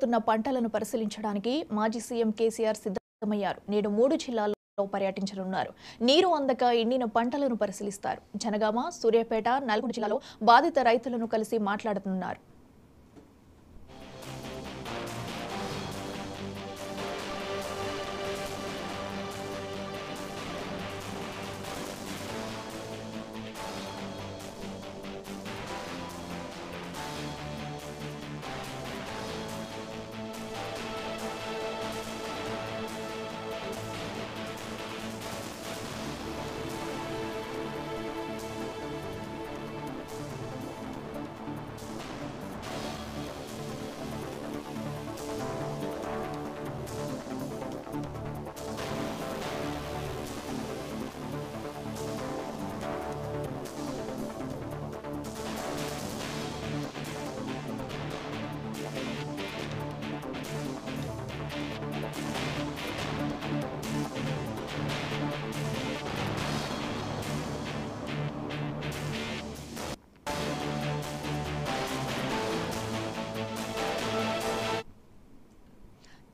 తున్న పంటలను పరిశీలించడానికి మాజీ సీఎం కేసీఆర్ సిద్ధమయ్యారు. నేడు 3 జిల్లాల్లో పర్యటించనున్నారు. నీరు అందక ఎండిన పంటలను పరిశీలిస్తారు. జనగామ, సూర్యాపేట, నల్గొండ జిల్లాలో బాధిత రైతులను కలిసి మాట్లాడనున్నారు.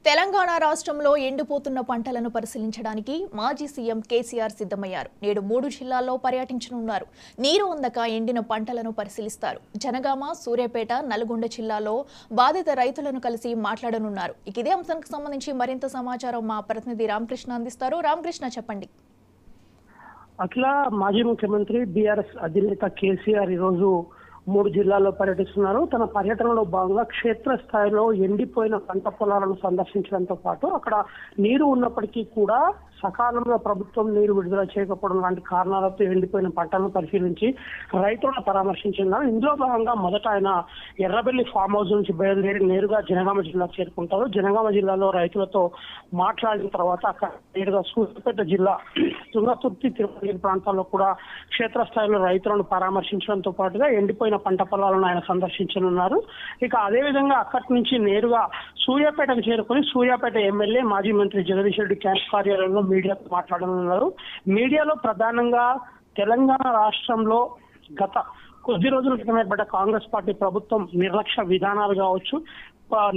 తెలంగాణ రాష్ట్రంలో ఎండిపోతున్న పంటలను పరిశీలించడానికి మాజీ సీఎం కేసీఆర్ సిద్ధమయ్యారు. నేడు 3 జిల్లాల్లో పర్యటించనున్నారు. నీరు అందక ఎండిన పంటలను పరిశీలిస్తారు. జనగామ, సూర్యాపేట, నల్గొండ జిల్లాలో బాధిత రైతులను కలిసి మాట్లాడనున్నారు. ఇదే అంశానికి సంబంధించి మరింత సమాచారం మా ప్రతినిధి రామకృష్ణ అందిస్తారు. రామకృష్ణ, చెప్పండి. అట్లా మాజీ ముఖ్యమంత్రి బీఆర్ఎస్ అధినేత కేసీఆర్ ఈరోజు 3 జిల్లాల్లో పర్యటిస్తున్నారు. తన పర్యటనలో భాగంగా క్షేత్రస్థాయిలో ఎండిపోయిన పంట పొలాలను సందర్శించడంతో పాటు అక్కడ నీరు ఉన్నప్పటికీ కూడా సకాలంలో ప్రభుత్వం నీరు విడుదల చేయకపోవడం లాంటి కారణాలతో ఎండిపోయిన పంటలను పరిశీలించి రైతులను పరామర్శించున్నారు. ఇందులో భాగంగా మొదట ఆయన ఎర్రబెల్లి ఫామ్ హౌస్ నుంచి బయలుదేరి నేరుగా జనగామ జిల్లాకు చేరుకుంటారు. జనగామ జిల్లాలో రైతులతో మాట్లాడిన తర్వాత అక్కడ నేరుగా సూర్యాపేట జిల్లా తుంగతుర్తి, తిరుపతి ప్రాంతాల్లో కూడా క్షేత్రస్థాయిలో రైతులను పరామర్శించడంతో పాటుగా ఎండిపోయిన పంట పొలాలను ఆయన సందర్శించనున్నారు. ఇక అదేవిధంగా అక్కడి నుంచి నేరుగా సూర్యాపేటకు చేరుకుని సూర్యాపేట ఎమ్మెల్యే మాజీ మంత్రి జగదీష్ రెడ్డి క్యాంప్ కార్యాలయంలో మీడియాతో మాట్లాడనున్నారు. మీడియాలో ప్రధానంగా తెలంగాణ రాష్ట్రంలో గత కొద్ది రోజుల క్రితం ఏర్పడ్డ కాంగ్రెస్ పార్టీ ప్రభుత్వం నిర్లక్ష్య విధానాలు కావచ్చు,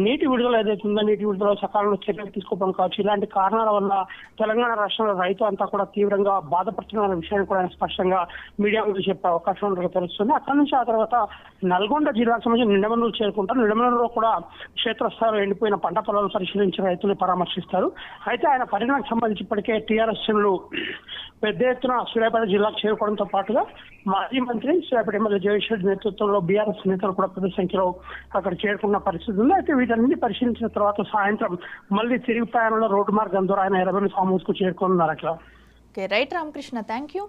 నీటి విడుదల ఏదైతే ఉందో నీటి విడుదల సకాలంలో చర్యలు తీసుకోవడం కావచ్చు, ఇలాంటి కారణాల వల్ల తెలంగాణ రాష్ట్రంలో రైతు అంతా కూడా తీవ్రంగా బాధపడుతున్న విషయాన్ని కూడా ఆయన స్పష్టంగా మీడియా ముందు చెప్పే అవకాశం ఉన్నట్టు తెలుస్తుంది. అక్కడి నుంచి ఆ తర్వాత నల్గొండ జిల్లాకు సంబంధించి నిడమనూరు చేరుకుంటారు. నిడమనూరులో కూడా క్షేత్రస్థాయిలో ఎండిపోయిన పంట పొలాలను పరిశీలించి రైతులను పరామర్శిస్తారు. అయితే ఆయన పర్యటనకు సంబంధించి ఇప్పటికే టీఆర్ఎస్ శ్రేణులు పెద్ద ఎత్తున సూర్యాపేట జిల్లాకు చేరుకోవడంతో పాటుగా మాజీ మంత్రి సూర్యాపేట ఎమ్మెల్యే జగదీష్ రెడ్డి నేతృత్వంలో బీఆర్ఎస్ నేతలు కూడా పెద్ద సంఖ్యలో అక్కడ చేరుకున్న పరిస్థితి ఉంది. అయితే వీటన్నింటినీ పరిశీలించిన తర్వాత సాయంత్రం మళ్ళీ తిరిగి ప్రయాణంలో రోడ్డు మార్గం ద్వారా ఆయన ఎర్రబెల్లి ఫామ్ హౌస్ కు చేరుకున్నారు. అట్లా రైట్ రామకృష్ణ, థ్యాంక్ యూ.